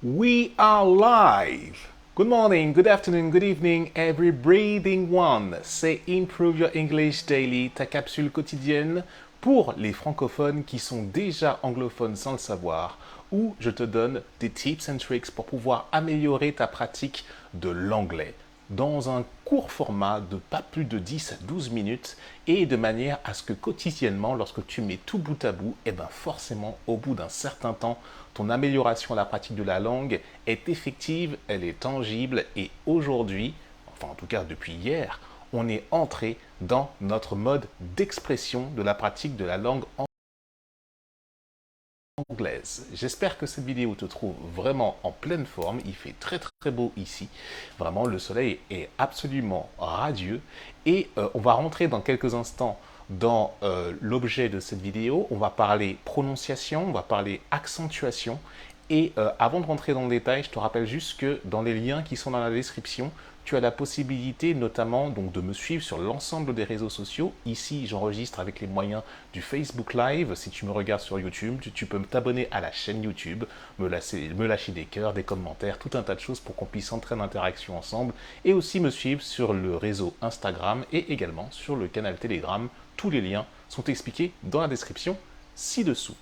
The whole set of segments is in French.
We are live! Good morning, good afternoon, good evening, every breathing one. C'est Improve Your English Daily, ta capsule quotidienne pour les francophones qui sont déjà anglophones sans le savoir, où je te donne des tips and tricks pour pouvoir améliorer ta pratique de l'anglais dans un court format de pas plus de 10 à 12 minutes et de manière à ce que quotidiennement, lorsque tu mets tout bout à bout, et bien forcément, au bout d'un certain temps, ton amélioration à la pratique de la langue est effective, elle est tangible et aujourd'hui, enfin en tout cas depuis hier, on est entré dans notre mode d'expression de la pratique de la langue anglaise. J'espère que cette vidéo te trouve vraiment en pleine forme. Il fait très très beau ici. Vraiment, le soleil est absolument radieux. Et on va rentrer dans quelques instants dans l'objet de cette vidéo. On va parler prononciation, on va parler accentuation. Et avant de rentrer dans le détail, je te rappelle juste que dans les liens qui sont dans la description, tu as la possibilité notamment donc, de me suivre sur l'ensemble des réseaux sociaux. Ici, j'enregistre avec les moyens du Facebook Live. Si tu me regardes sur YouTube, tu peux t'abonner à la chaîne YouTube, me lâcher des cœurs, des commentaires, tout un tas de choses pour qu'on puisse entrer en interaction ensemble. Et aussi me suivre sur le réseau Instagram et également sur le canal Telegram. Tous les liens sont expliqués dans la description ci-dessous.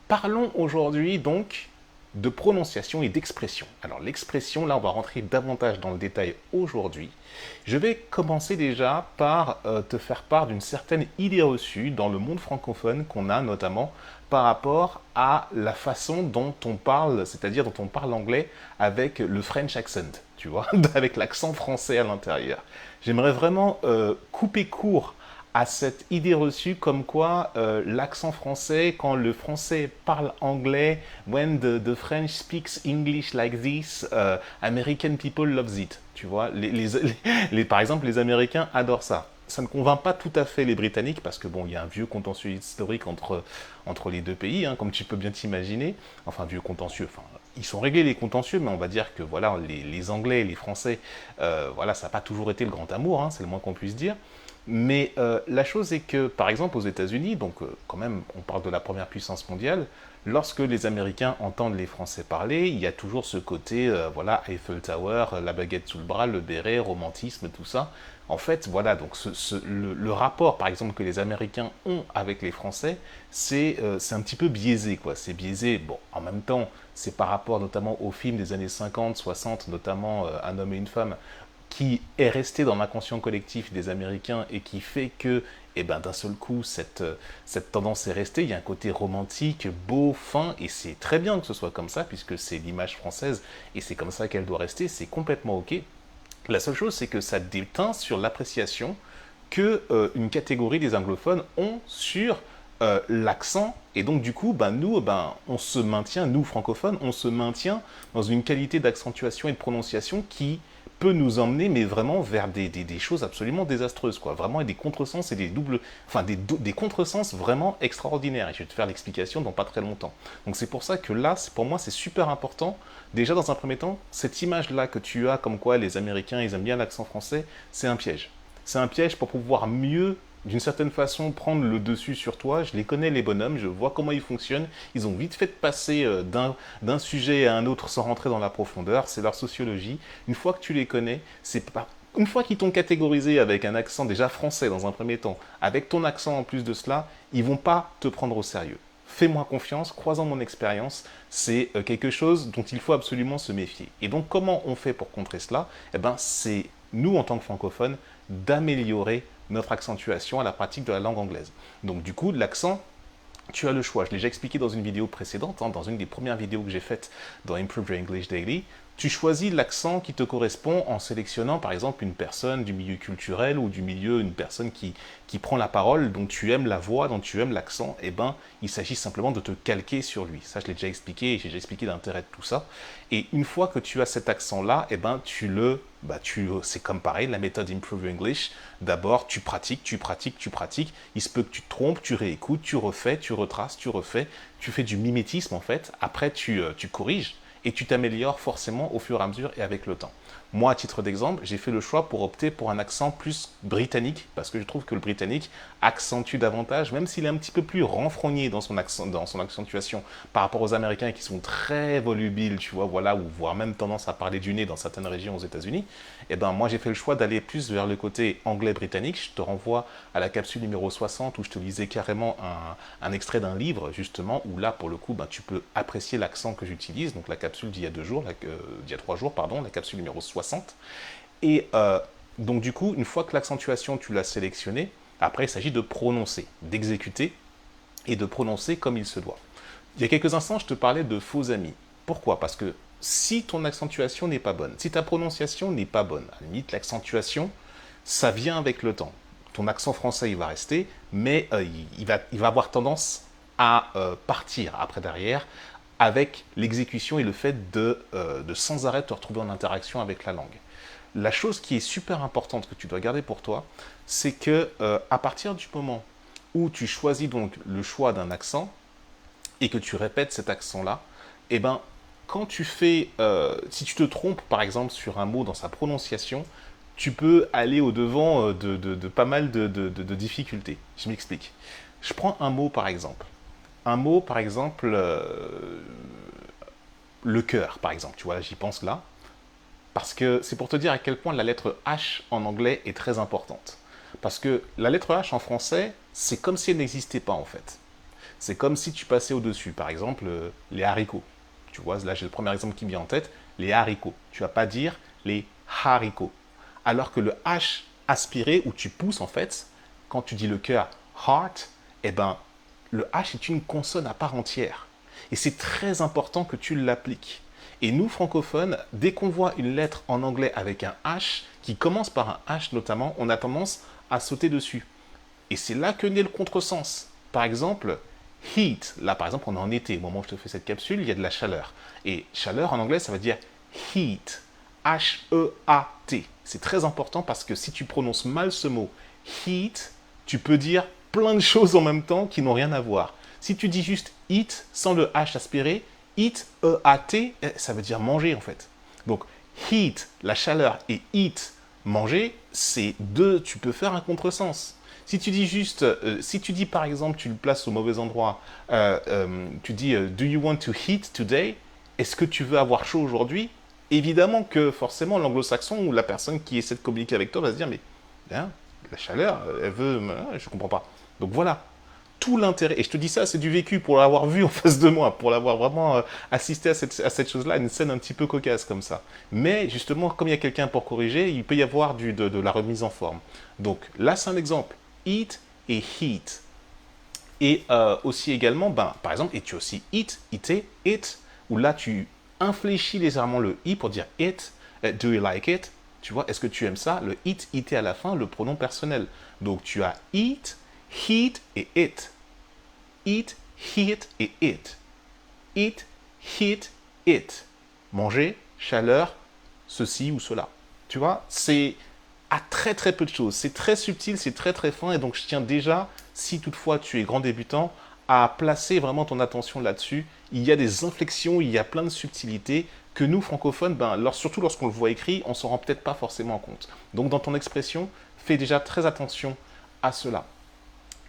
Parlons aujourd'hui donc de prononciation et d'expression. Alors l'expression, là on va rentrer davantage dans le détail aujourd'hui. Je vais commencer déjà par te faire part d'une certaine idée reçue dans le monde francophone qu'on a notamment par rapport à la façon dont on parle, c'est-à-dire dont on parle anglais avec le French accent, tu vois, avec l'accent français à l'intérieur. J'aimerais vraiment couper court à cette idée reçue comme quoi l'accent français, quand le français parle anglais, when the French speaks English like this, American people loves it. Tu vois, par exemple, les Américains adorent ça. Ça ne convainc pas tout à fait les Britanniques parce que bon, il y a un vieux contentieux historique entre les deux pays, hein, comme tu peux bien t'imaginer. Enfin, vieux contentieux. Enfin, ils sont réglés les contentieux, mais on va dire que voilà, les Anglais, les Français, voilà, ça n'a pas toujours été le grand amour, hein, c'est le moins qu'on puisse dire. Mais la chose est que, par exemple, aux États-Unis, donc quand même, on parle de la première puissance mondiale, lorsque les Américains entendent les Français parler, il y a toujours ce côté, voilà, Eiffel Tower, la baguette sous le bras, le béret, romantisme, tout ça. En fait, voilà, donc le rapport, par exemple, que les Américains ont avec les Français, c'est un petit peu biaisé, quoi. C'est biaisé, bon, en même temps, c'est par rapport notamment aux films des années 50, 60, notamment Un homme et une femme, qui est resté dans l'inconscient collectif des Américains et qui fait que, eh ben, d'un seul coup, cette tendance est restée. Il y a un côté romantique, beau, fin, et c'est très bien que ce soit comme ça, puisque c'est l'image française, et c'est comme ça qu'elle doit rester, c'est complètement OK. La seule chose, c'est que ça déteint sur l'appréciation que une catégorie des anglophones ont sur l'accent. Et donc, du coup, ben, nous, ben, on se maintient, nous, francophones, on se maintient dans une qualité d'accentuation et de prononciation qui peut nous emmener, mais vraiment vers des choses absolument désastreuses, quoi. Vraiment, des contresens et des doubles, enfin, des contresens vraiment extraordinaires. Et je vais te faire l'explication dans pas très longtemps. Donc, c'est pour ça que là, pour moi, c'est super important. Déjà, dans un premier temps, cette image-là que tu as, comme quoi les Américains, ils aiment bien l'accent français, c'est un piège. C'est un piège pour pouvoir mieux, d'une certaine façon, prendre le dessus sur toi. Je les connais, les bonhommes, je vois comment ils fonctionnent. Ils ont vite fait de passer d'un sujet à un autre sans rentrer dans la profondeur. C'est leur sociologie. Une fois que tu les connais, c'est pas... Une fois qu'ils t'ont catégorisé avec un accent déjà français dans un premier temps, avec ton accent en plus de cela, ils vont pas te prendre au sérieux. Fais-moi confiance, croisant mon expérience, c'est quelque chose dont il faut absolument se méfier. Et donc, comment on fait pour contrer cela? Eh ben, c'est nous, en tant que francophones, d'améliorer notre accentuation à la pratique de la langue anglaise. Donc, du coup, l'accent, tu as le choix. Je l'ai déjà expliqué dans une vidéo précédente, hein, dans une des premières vidéos que j'ai faites dans Improve Your English Daily. Tu choisis l'accent qui te correspond en sélectionnant par exemple une personne du milieu culturel ou du milieu, une personne qui prend la parole, dont tu aimes la voix, dont tu aimes l'accent, et ben il s'agit simplement de te calquer sur lui. Ça je l'ai déjà expliqué, et j'ai déjà expliqué l'intérêt de tout ça. Et une fois que tu as cet accent-là, et ben c'est comme pareil, la méthode Improve Your English. D'abord, tu pratiques, tu pratiques, tu pratiques. Il se peut que tu te trompes, tu réécoutes, tu refais, tu retraces, tu refais. Tu fais du mimétisme en fait. Après, tu corriges. et tu t'améliores forcément au fur et à mesure et avec le temps. Moi, à titre d'exemple, j'ai fait le choix pour opter pour un accent plus britannique, parce que je trouve que le britannique accentue davantage, même s'il est un petit peu plus renfrogné dans son accent, dans son accentuation, par rapport aux Américains qui sont très volubiles, tu vois, voilà, ou voire même tendance à parler du nez dans certaines régions aux États-Unis. Et ben moi, j'ai fait le choix d'aller plus vers le côté anglais-britannique. Je te renvoie à la capsule numéro 60 où je te lisais carrément un extrait d'un livre, justement, où là, pour le coup, ben, tu peux apprécier l'accent que j'utilise. Donc la capsule d'il y a 2 jours, d'il y a 3 jours, pardon, la capsule numéro 60. Et donc du coup, une fois que l'accentuation, tu l'as sélectionnée, après, il s'agit de prononcer, d'exécuter et de prononcer comme il se doit. Il y a quelques instants, je te parlais de faux amis. Pourquoi? Parce que si ton accentuation n'est pas bonne, si ta prononciation n'est pas bonne, à la limite, l'accentuation, ça vient avec le temps. Ton accent français, il va rester, mais il va avoir tendance à partir après derrière avec l'exécution et le fait de sans arrêt te retrouver en interaction avec la langue. La chose qui est super importante que tu dois garder pour toi, c'est que à partir du moment où tu choisis donc le choix d'un accent et que tu répètes cet accent-là, eh ben, quand tu fais, si tu te trompes par exemple sur un mot dans sa prononciation, tu peux aller au-devant de pas mal de difficultés. Je m'explique. Je prends un mot par exemple. Un mot par exemple, le cœur par exemple, tu vois, j'y pense là. Parce que c'est pour te dire à quel point la lettre H en anglais est très importante. Parce que la lettre H en français, c'est comme si elle n'existait pas en fait. C'est comme si tu passais au-dessus. Par exemple, les haricots. Tu vois, là j'ai le premier exemple qui me vient en tête, les haricots. Tu vas pas dire les haricots. Alors que le H aspiré, où tu pousses en fait, quand tu dis le cœur heart, eh ben, le H est une consonne à part entière. Et c'est très important que tu l'appliques. Et nous, francophones, dès qu'on voit une lettre en anglais avec un H, qui commence par un H notamment, on a tendance à sauter dessus. Et c'est là que naît le contresens. Par exemple, heat. Là, par exemple, on est en été. Au moment où je te fais cette capsule, il y a de la chaleur. Et chaleur, en anglais, ça veut dire heat. H-E-A-T. C'est très important parce que si tu prononces mal ce mot, heat, tu peux dire plein de choses en même temps qui n'ont rien à voir. Si tu dis juste eat sans le H aspiré, eat, E-A-T, ça veut dire manger en fait. Donc, heat, la chaleur, et eat, manger, c'est deux, tu peux faire un contresens. Si tu dis juste, si tu dis par exemple, tu le places au mauvais endroit, tu dis Do you want to heat today? Est-ce que tu veux avoir chaud aujourd'hui? Évidemment que forcément l'anglo-saxon ou la personne qui essaie de communiquer avec toi va se dire mais hein, la chaleur, elle veut, je comprends pas. Donc voilà, tout l'intérêt, et je te dis ça, c'est du vécu pour l'avoir vu en face de moi, pour l'avoir vraiment assisté à cette chose-là, une scène un petit peu cocasse comme ça. Mais justement, comme il y a quelqu'un pour corriger, il peut y avoir de la remise en forme. Donc là, c'est un exemple. Eat et heat. Et aussi également, ben, par exemple, et tu as aussi eat, eater, it, où là tu infléchis légèrement le i pour dire it, do you like it? Tu vois, est-ce que tu aimes ça? Le it, eater à la fin, le pronom personnel. Donc tu as eat, heat et it. Eat, heat et it. Eat, heat, it. Manger, chaleur, ceci ou cela. Tu vois, c'est à très très peu de choses. C'est très subtil, c'est très très fin. Et donc je tiens déjà, si toutefois tu es grand débutant, à placer vraiment ton attention là-dessus. Il y a des inflexions, il y a plein de subtilités que nous, francophones, ben, surtout lorsqu'on le voit écrit, on ne s'en rend peut-être pas forcément compte. Donc dans ton expression, fais déjà très attention à cela.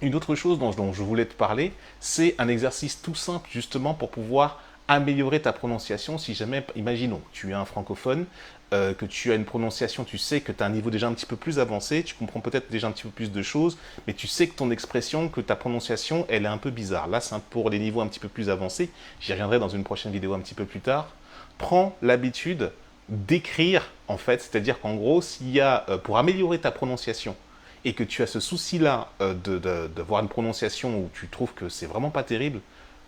Une autre chose dont je voulais te parler, c'est un exercice tout simple justement pour pouvoir améliorer ta prononciation si jamais, imaginons, tu es un francophone, que tu as une prononciation, tu sais que tu as un niveau déjà un petit peu plus avancé, tu comprends peut-être déjà un petit peu plus de choses, mais tu sais que ton expression, que ta prononciation, elle est un peu bizarre. Là, c'est pour les niveaux un petit peu plus avancés, j'y reviendrai dans une prochaine vidéo un petit peu plus tard. Prends l'habitude d'écrire, en fait, c'est-à-dire qu'en gros, s'il y a, pour améliorer ta prononciation, et que tu as ce souci-là de voir une prononciation où tu trouves que c'est vraiment pas terrible,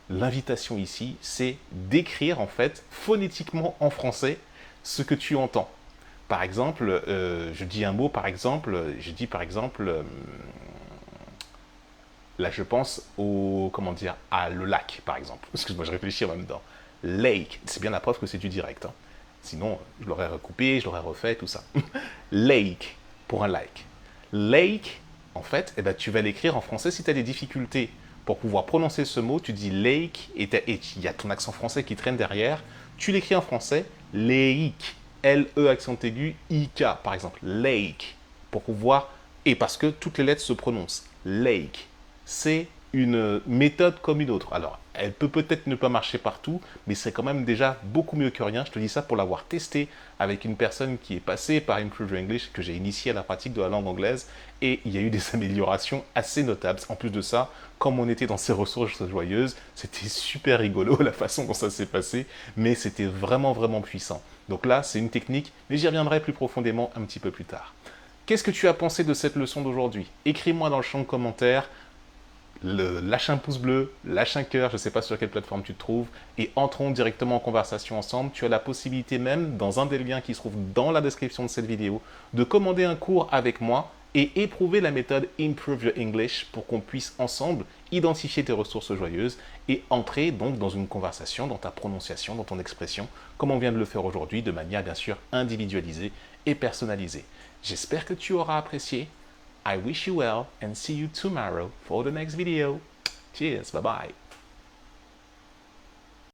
l'invitation ici, c'est d'écrire en fait phonétiquement en français ce que tu entends. Par exemple, je dis un mot, par exemple, je dis par exemple, là je pense au, comment dire, à le lac, par exemple. Excuse-moi, je réfléchis en même temps. Lake, c'est bien la preuve que c'est du direct. Hein. Sinon, je l'aurais recoupé, je l'aurais refait, tout ça. Lake, pour un like. Lake, en fait, eh ben, tu vas l'écrire en français si tu as des difficultés. pour pouvoir prononcer ce mot, tu dis lake et il y a ton accent français qui traîne derrière. Tu l'écris en français, lake, L-E accent aigu, I-K par exemple, lake, pour pouvoir, et parce que toutes les lettres se prononcent, lake. C'est une méthode comme une autre. Alors, elle peut peut-être ne pas marcher partout, mais c'est quand même déjà beaucoup mieux que rien. Je te dis ça pour l'avoir testé avec une personne qui est passée par Improve Your English, que j'ai initié à la pratique de la langue anglaise, et il y a eu des améliorations assez notables. En plus de ça, comme on était dans ces ressources joyeuses, c'était super rigolo la façon dont ça s'est passé, mais c'était vraiment, vraiment puissant. Donc là, c'est une technique, mais j'y reviendrai plus profondément un petit peu plus tard. Qu'est-ce que tu as pensé de cette leçon d'aujourd'hui? Écris-moi dans le champ de commentaires. Lâche un pouce bleu, lâche un cœur, je ne sais pas sur quelle plateforme tu te trouves, et entrons directement en conversation ensemble. Tu as la possibilité même, dans un des liens qui se trouve dans la description de cette vidéo, de commander un cours avec moi et éprouver la méthode Improve Your English pour qu'on puisse ensemble identifier tes ressources joyeuses et entrer donc dans une conversation, dans ta prononciation, dans ton expression, comme on vient de le faire aujourd'hui, de manière bien sûr individualisée et personnalisée. J'espère que tu auras apprécié. I wish you well and see you tomorrow for the next video. Cheers, bye bye.